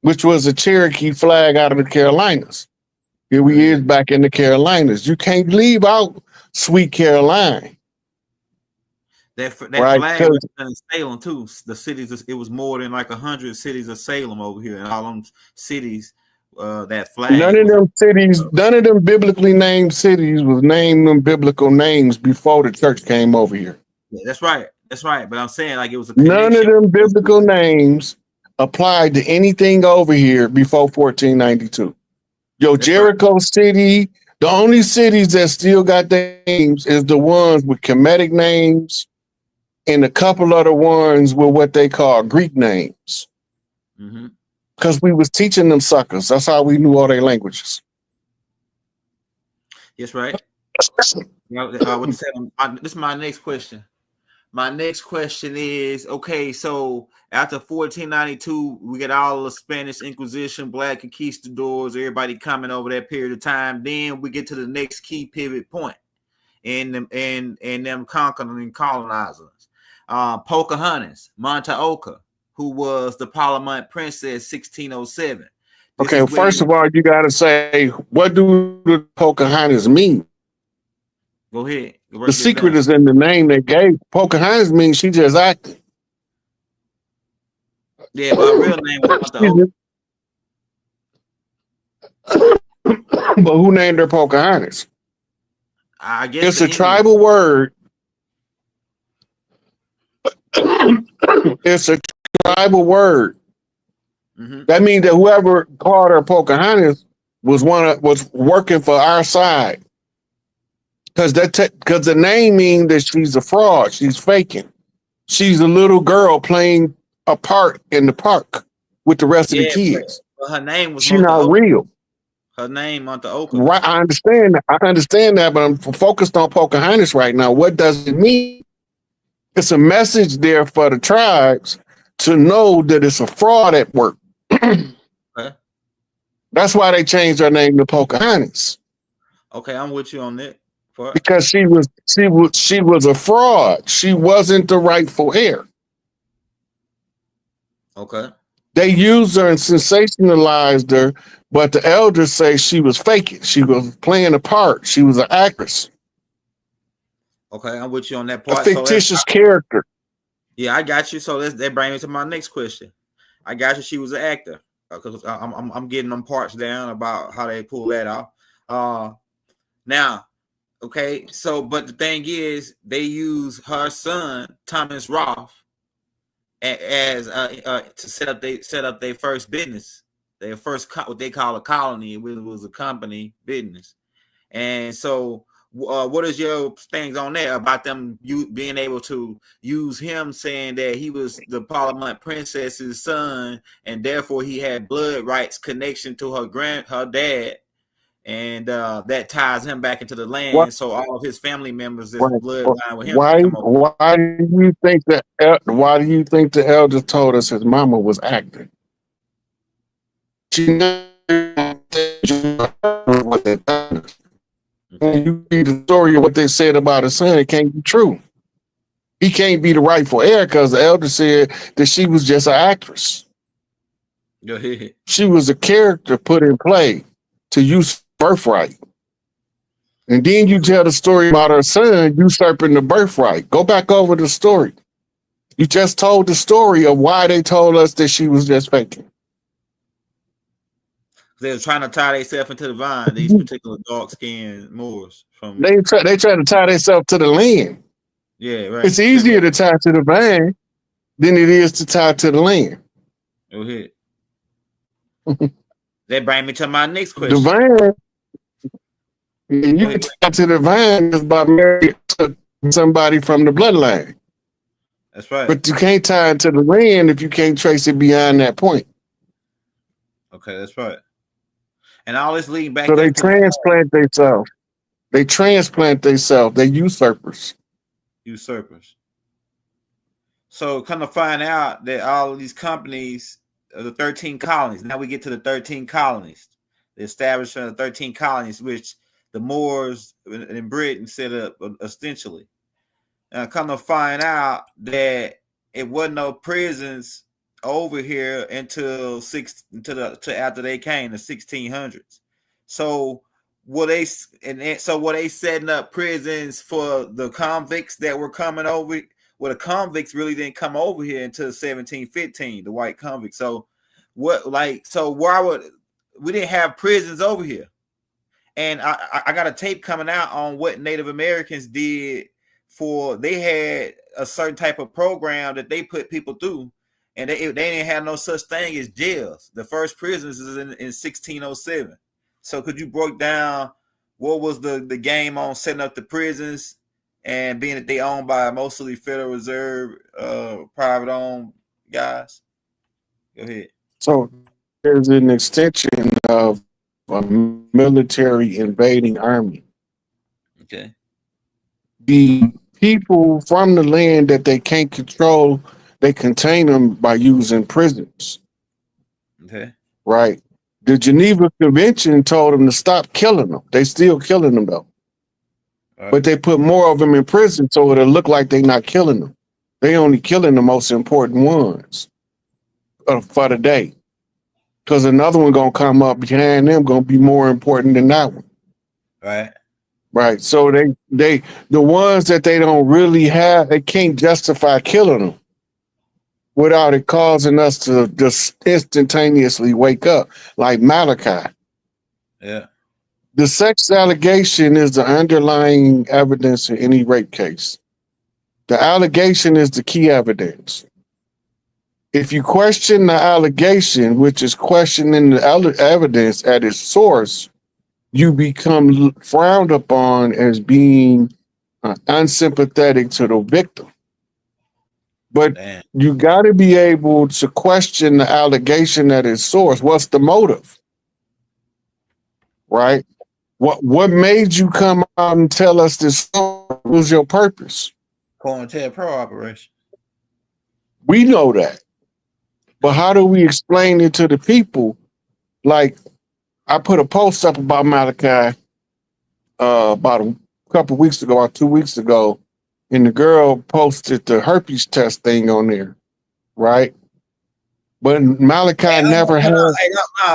which was a Cherokee flag out of the Carolinas. Here we is back in the Carolinas. You can't leave out Sweet Caroline. That flag was in Salem too. The cities, it was more than like 100 cities of Salem over here, and all them cities. That flag. None of them biblically named cities was named them biblical names before the church came over here. Yeah, that's right. That's right. But I'm saying like it was a none of them biblical names applied to anything over here before 1492. Jericho City, the only cities that still got their names is the ones with Kemetic names and a couple other ones with what they call Greek names. Because we was teaching them suckers. That's how we knew all their languages. Yes, right. This is my next question. My next question is, okay, so after 1492, we get all the Spanish Inquisition, Black conquistadors, everybody coming over that period of time. Then we get to the next key pivot point in them conquering colonizers. Pocahontas, Montaoka, who was the Parliament princess 1607. Okay, first of all, you got to say, what do the Pocahontas mean? Go ahead. The secret is in the name they gave. Pocahontas means she just acted. Yeah, but her real name was Montaoka. But who named her Pocahontas? I guess it's a tribal word. It's a tribal word. That means that whoever called her Pocahontas was working for our side. Because the name means that she's a fraud. She's faking. She's a little girl playing a part in the park with the rest of the kids. But her name was she's not real. Her name Montaoka. Right, I understand that, but I'm focused on Pocahontas right now. What does it mean? It's a message there for the tribes to know that it's a fraud at work. That's why they changed her name to Pocahontas. Okay, I'm with you on that. Because she was a fraud. She wasn't the rightful heir. Okay. They used her and sensationalized her, but the elders say she was faking. She was playing a part. She was an actress. Okay, I'm with you on that part. A fictitious character. Yeah, I got you. So that brings me to my next question. I got you. She was an actor. Because I'm getting them parts down about how they pull that off. Now. Okay, so but the thing is, they use her son Thomas Roth as to set up their first business, their first what they call a colony. It was a company business, and so what is your things on there about them being able to use him, saying that he was the Parliament princess's son, and therefore he had blood rights connection to her dad. And that ties him back into the land. So all of his family members is bloodline with him. Why do you think the elder told us his mama was acting? She what they done. And you read the story of what they said about his son, it can't be true. He can't be the rightful heir because the elder said that she was just an actress. Go ahead. She was a character put in play to use birthright. And then you tell the story about her son usurping the birthright. Go back over the story. You just told the story of why they told us that she was just faking. They were trying to tie themselves into the vine, these particular dark-skinned Moors. They try to tie themselves to the land. Yeah, right. It's easier to tie to the vine than it is to tie to the land. Go ahead. That brings me to my next question. The vine, you can tie to the vine just by marrying somebody from the bloodline. That's right. But you can't tie it to the land if you can't trace it beyond that point. Okay, that's right. And all this leading back. So they transplant themselves. They transplant themselves. They usurpers. Usurpers. So come to find out that all of these companies, the 13 colonies. Now we get to the 13 colonies. The establishment of 13 colonies, which the Moors in Britain set up essentially. Come to find out that it wasn't no prisons over here until after they came, the 1600s. So were they were they setting up prisons for the convicts that were coming over? Well, the convicts really didn't come over here until 1715, the white convicts. So why would we didn't have prisons over here? And I got a tape coming out on what Native Americans did they had a certain type of program that they put people through, and they didn't have no such thing as jails. The first prisons is in 1607. So could you break down what was the game on setting up the prisons, and being that they owned by mostly Federal Reserve, private owned guys? Go ahead. So there's an extension of a military invading army. Okay. The people from the land that they can't control, they contain them by using prisons. Okay. Right. The Geneva Convention told them to stop killing them. They still killing them though. Right. But they put more of them in prison so it'll look like they're not killing them. They only killing the most important ones for the day. Because another one gonna come up behind them gonna be more important than that one. Right. Right. So the ones that they don't really have, they can't justify killing them without it causing us to just instantaneously wake up, like Malachi. Yeah. The sex allegation is the underlying evidence in any rape case. The allegation is the key evidence. If you question the allegation, which is questioning the evidence at its source, you become frowned upon as being unsympathetic to the victim. But you got to be able to question the allegation at its source. What's the motive? Right? What made you come out and tell us this story? What was your purpose? COINTELPRO operation. We know that. But how do we explain it to the people? Like, I put a post up about Malachi about a couple of weeks ago or 2 weeks ago, and the girl posted the herpes test thing on there, right? But Malachi never had. No,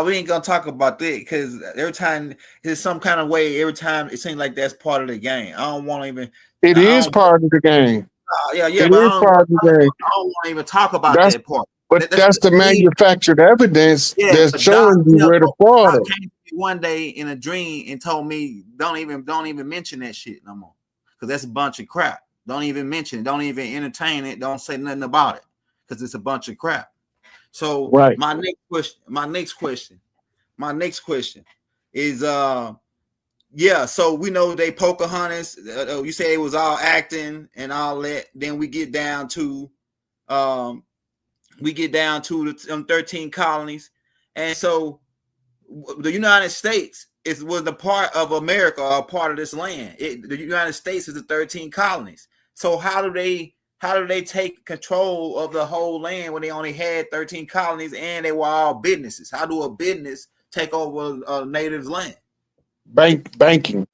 we ain't gonna talk about that because every time there's some kind of way, every time it seems like that's part of the game. I don't want to even. It is part of the game. Yeah, it is part of the game. I don't want to even talk about that part. But that's the manufactured evidence that's showing you where the fraud is. Came to me one day in a dream and told me, don't even mention that shit no more, because that's a bunch of crap. Don't even mention it. Don't even entertain it. Don't say nothing about it, because it's a bunch of crap. So right. My next question is yeah. So we know they Pocahontas. You say it was all acting and all that. Then we get down to the 13 colonies, and so the United States was a part of America, or a part of this land. The United States is the 13 colonies. So how do they take control of the whole land when they only had 13 colonies and they were all businesses? How do a business take over a native's land? Banking.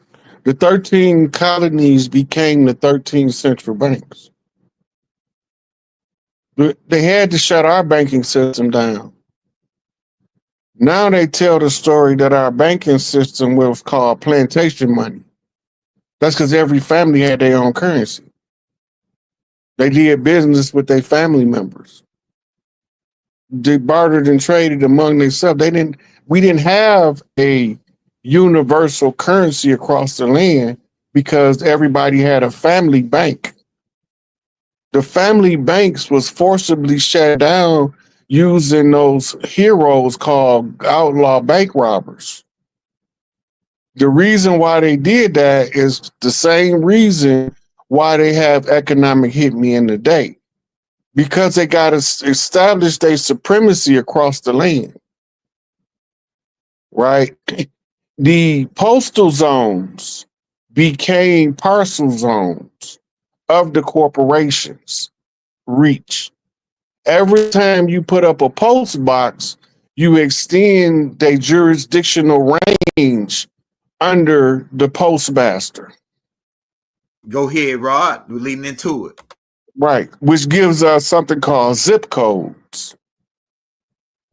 The 13 colonies became the 13 central banks. They had to shut our banking system down. Now they tell the story that our banking system was called plantation money. That's because every family had their own currency. They did business with their family members. They bartered and traded among themselves. We didn't have a universal currency across the land because everybody had a family bank. The family banks was forcibly shut down using those heroes called outlaw bank robbers. The reason why they did that is the same reason why they have economic hitmen today, because they got to establish their supremacy across the land, right? The postal zones became parcel zones of the corporations' reach. Every time you put up a post box, you extend their jurisdictional range under the postmaster. Go ahead, Rod. We're leading into it. Right, which gives us something called zip codes.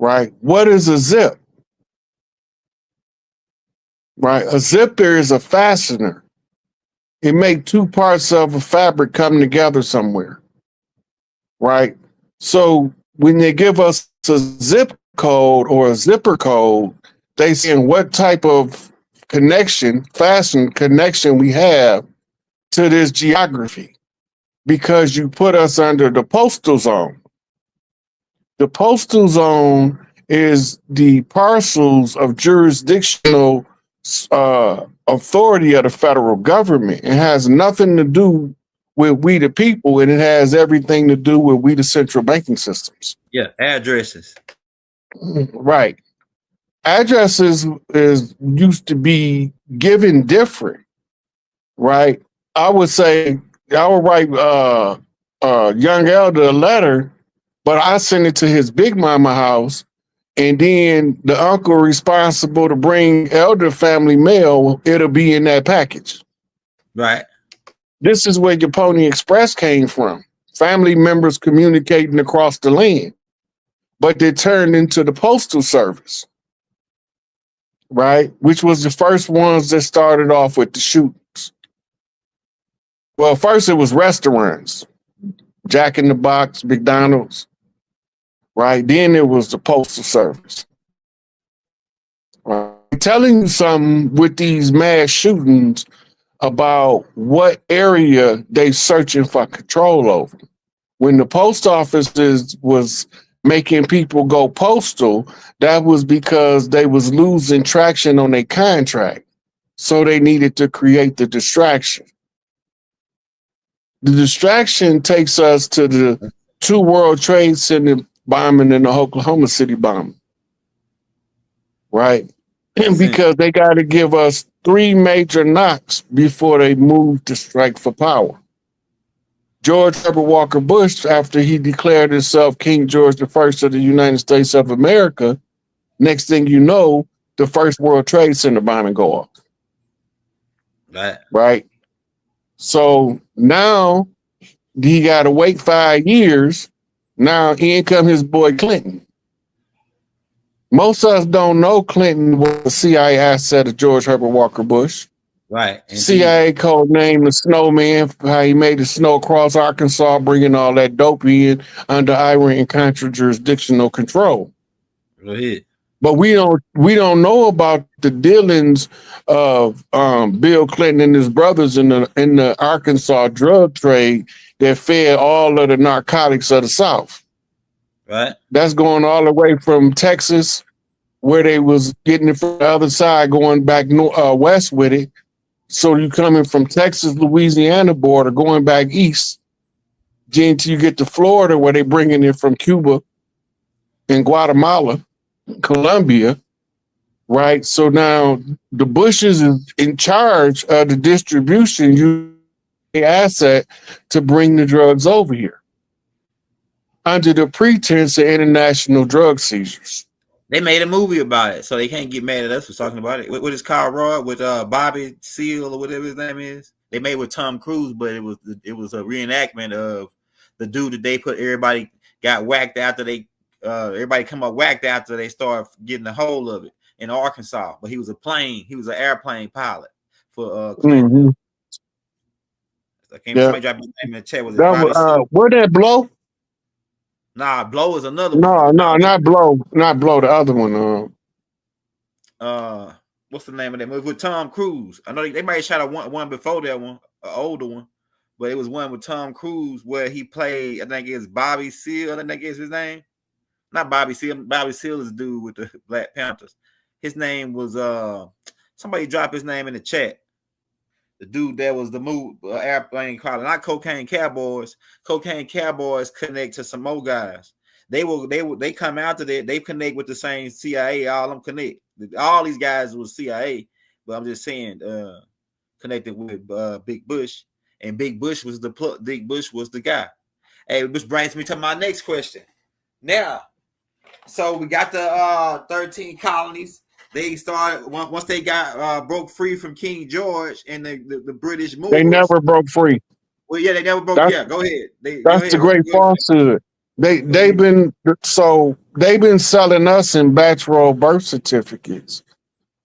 right? What is a zip? Right? A zipper is a fastener. It makes two parts of a fabric come together somewhere, right? So when they give us a zip code or a zipper code, they saying what type of fasten connection we have to this geography, because you put us under the postal zone. The postal zone is the parcels of jurisdictional authority of the federal government. It has nothing to do with we the people, and it has everything to do with we the central banking systems. Yeah, addresses. Right. Addresses is used to be given different, right? I would say I would write young elder a letter, but I send it to his big mama house, and then the uncle responsible to bring elder family mail, it'll be in that package. Right. This is where your Pony Express came from. Family members communicating across the land, but they turned into the postal service, right? Which was the first ones that started off with the shootings. Well, first it was restaurants, Jack in the Box, McDonald's, right? Then it was the postal service. Right? I'm telling you something with these mass shootings about what area they searching for control over. When the post office was making people go postal, that was because they was losing traction on their contract. So they needed to create the distraction. The distraction takes us to the 2 World Trade Center bombing and the Oklahoma City bombing, right? Because they got to give us 3 major knocks before they move to strike for power. George Herbert Walker Bush, after he declared himself King George I of the United States of America, next thing you know, the 1st World Trade Center bombing go off. Right? So now he got to wait 5 years. Now in come his boy Clinton. Most of us don't know Clinton was a CIA asset of George Herbert Walker Bush. Right. CIA code name the Snowman, how he made the snow across Arkansas, bringing all that dope in under Iran and Contra jurisdictional control. Go ahead. But we don't know about the dealings of Bill Clinton and his brothers in the Arkansas drug trade that fed all of the narcotics of the South. Right. That's going all the way from Texas, where they was getting it from the other side, going back west with it. So you coming from Texas, Louisiana border, going back east, until you get to Florida, where they bringing it from Cuba and Guatemala, Colombia, right? So now the Bushes is in charge of the distribution, you asset to bring the drugs over here under the pretense of international drug seizures. They made a movie about it, so they can't get mad at us for talking about it. What is called Raw with Bobby Seale or whatever his name is? They made with Tom Cruise, but it was a reenactment of the dude that they put everybody got whacked after they everybody come up whacked after they started getting a hold of it in Arkansas. But he was an airplane pilot for Clinton. I can't somebody drop his name in the chat. Was it Bobby Seale? Where that Blow? Nah, Blow is another one. No, not Blow. Not Blow, the other one. What's the name of that movie with Tom Cruise? I know they might have shot a one before that one, an older one, but it was one with Tom Cruise where he played, I think it's Bobby Seale, I think is his name. Not Bobby Seale. Bobby Seale is the dude with the Black Panthers. His name was somebody drop his name in the chat. The dude that was the move airplane pilot, not Cocaine Cowboys. Cocaine Cowboys connect to some more guys. They come out to that. They connect with the same CIA. All them connect. All these guys was CIA, but I'm just saying connected with Big Bush, and Big Bush was the guy. Hey, which brings me to my next question. Now, so we got the 13 colonies. They started once they got broke free from King George and the British moved. They never broke free. Well, yeah, they never broke. Go ahead. That's the great falsehood. They've been so they've been selling us in batch roll birth certificates.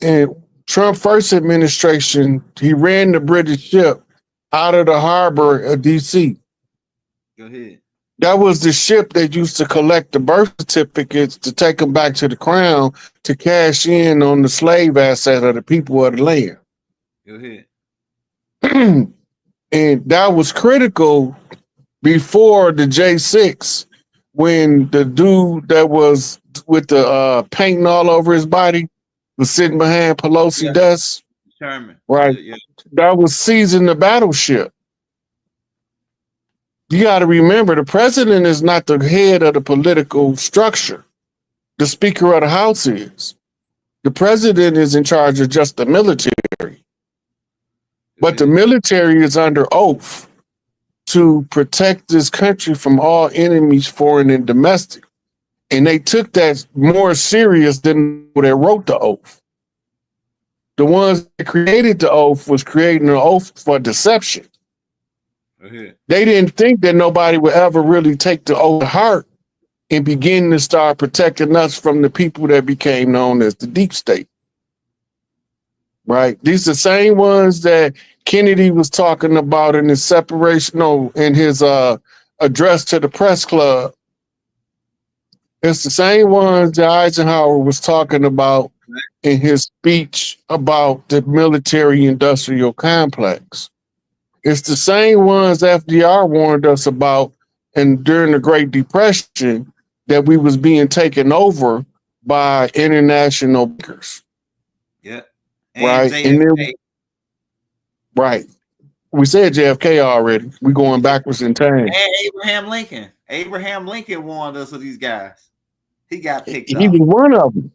And Trump first administration, he ran the British ship out of the harbor of DC. Go ahead. That was the ship that used to collect the birth certificates to take them back to the crown to cash in on the slave asset of the people of the land. Go ahead. And that was critical before the J6, when the dude that was with the painting all over his body was sitting behind Pelosi's desk. Sherman. Right. Yeah. That was seizing the battleship. You got to remember, the president is not the head of the political structure. The Speaker of the House is. The president is in charge of just the military. But the military is under oath to protect this country from all enemies, foreign and domestic. And they took that more serious than they wrote the oath. The ones that created the oath was creating an oath for deception. They didn't think that nobody would ever really take the oath to heart and begin to start protecting us from the people that became known as the deep state. Right? These are the same ones that Kennedy was talking about in his in his address to the press club. It's the same ones that Eisenhower was talking about in his speech about the military industrial complex. It's the same ones FDR warned us about and during the Great Depression that we was being taken over by international bankers. Yeah. Right. And then, right. We said JFK already. We're going backwards in time. And Abraham Lincoln. Abraham Lincoln warned us of these guys. He got picked up. He was one of them.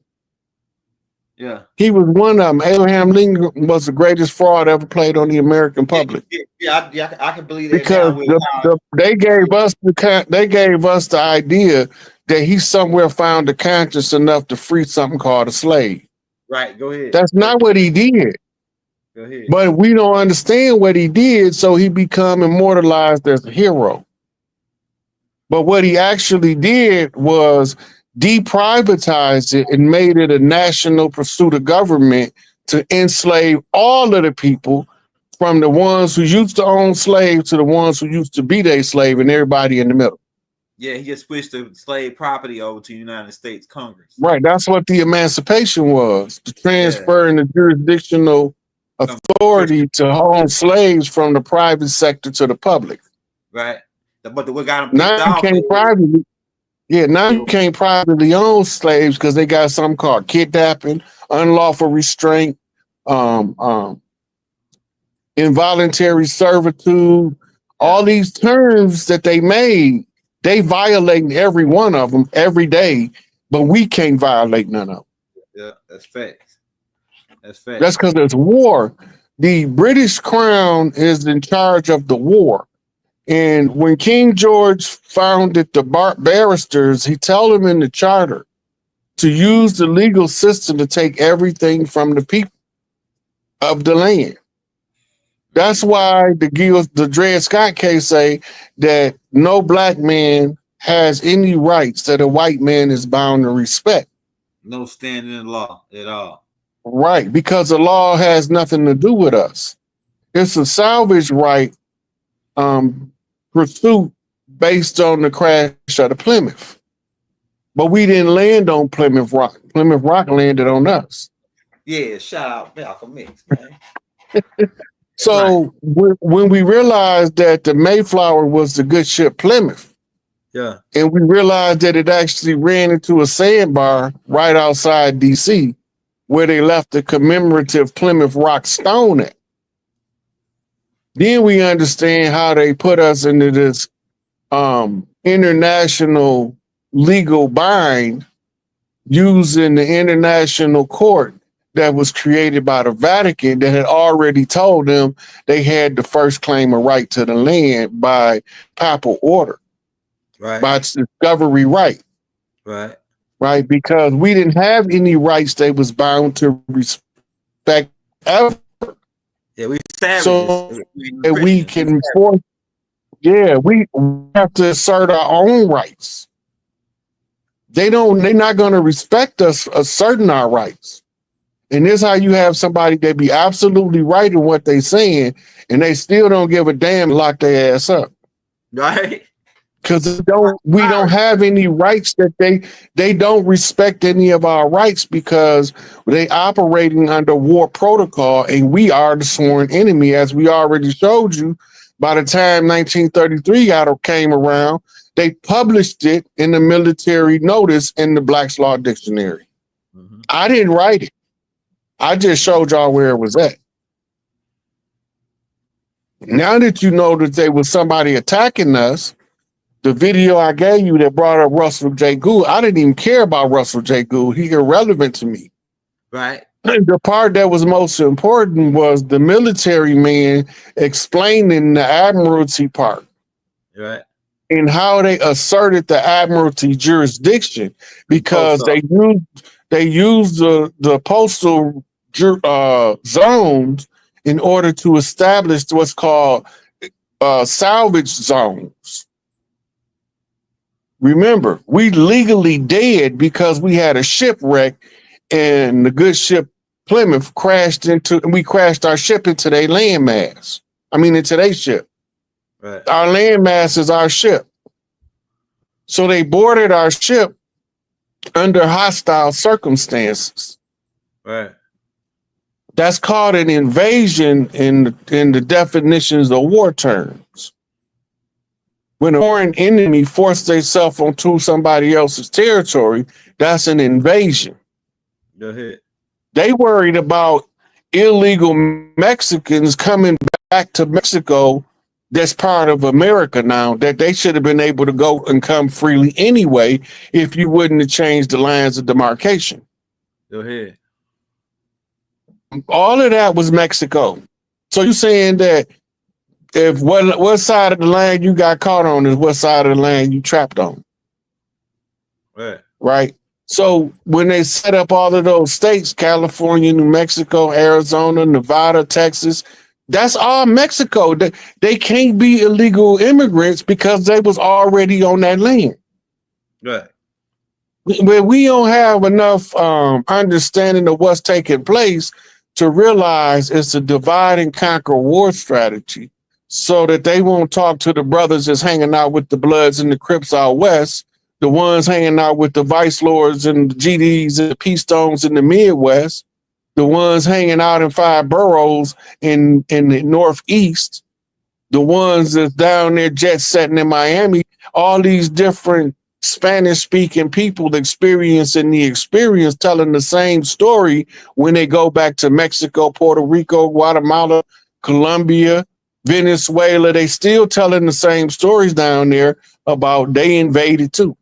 Yeah. He was one of them. Abraham Lincoln was the greatest fraud ever played on the American public. Yeah, I can believe that. Because they gave us the idea that he somewhere found the conscience enough to free something called a slave. Right. Go ahead. That's not what he did. Go ahead. But we don't understand what he did, so he become immortalized as a hero. But what he actually did was deprivatized it and made it a national pursuit of government to enslave all of the people, from the ones who used to own slaves to the ones who used to be their slave, and everybody in the middle. Yeah, he just switched the slave property over to the United States Congress. Right. That's what the emancipation was, to transferring the jurisdictional authority to own slaves from the private sector to the public. Right. But what got him now you can't privately. Yeah, now you can't privately own slaves because they got something called kidnapping, unlawful restraint, involuntary servitude. All these terms that they made, they violate every one of them every day, but we can't violate none of them. Yeah, that's facts. That's facts. That's because there's war. The British Crown is in charge of the war. And when King George founded the barristers, he told them in the charter to use the legal system to take everything from the people of the land. That's why the Dred Scott case say that no black man has any rights that a white man is bound to respect. No standing in law at all. Right, because the law has nothing to do with us. It's a salvage right pursuit based on the crash of the Plymouth. But we didn't land on Plymouth Rock. Plymouth Rock landed on us. Yeah, shout out Malcolm X, man. So when we realized that the Mayflower was the good ship Plymouth, yeah, and we realized that it actually ran into a sandbar right outside DC, where they left the commemorative Plymouth Rock stone at. Then we understand how they put us into this international legal bind using the international court that was created by the Vatican that had already told them they had the first claim of right to the land by papal order, right? By discovery right, right? Right, because we didn't have any rights they was bound to respect ever. Yeah, we savages. So we can force. Yeah, we have to assert our own rights. they're not going to respect us asserting our rights. And this is how you have somebody that be absolutely right in what they saying, and they still don't give a damn, lock their ass up. Right. Because we don't have any rights that they don't respect any of our rights because they operating under war protocol, and we are the sworn enemy, as we already showed you. By the time 1933 came around, they published it in the military notice in the Black's Law Dictionary. Mm-hmm. I didn't write it. I just showed y'all where it was at. Now that you know that there was somebody attacking us, the video I gave you that brought up Russell J. Gould, I didn't even care about Russell J. Gould. He irrelevant to me. Right. The part that was most important was the military man explaining the Admiralty part. Right. And how they asserted the Admiralty jurisdiction, because they used the postal zones in order to establish what's called salvage zones. Remember, we legally dead because we had a shipwreck, and the good ship Plymouth we crashed our ship into their landmass. Into their ship. Right. Our landmass is our ship. So they boarded our ship under hostile circumstances. Right. That's called an invasion in the definitions of war terms. When a foreign enemy forced themselves onto somebody else's territory, that's an invasion. Go ahead. They worried about illegal Mexicans coming back to Mexico that's part of America now, that they should have been able to go and come freely anyway if you wouldn't have changed the lines of demarcation. Go ahead. All of that was Mexico. So you're saying that if what side of the land you got caught on is what side of the land you trapped on. Right. Right. So when they set up all of those states, California, New Mexico, Arizona, Nevada, Texas, that's all Mexico. They can't be illegal immigrants because they was already on that land. Right. But we don't have enough understanding of what's taking place to realize it's a divide and conquer war strategy, so that they won't talk to the brothers that's hanging out with the Bloods and the Crips out west, the ones hanging out with the Vice Lords and the GDs and the P-Stones in the Midwest, the ones hanging out in 5 boroughs in the Northeast, the ones that's down there jet setting in Miami, all these different Spanish-speaking people experiencing the experience, telling the same story when they go back to Mexico, Puerto Rico, Guatemala, Colombia, Venezuela. They still telling the same stories down there about they invaded too.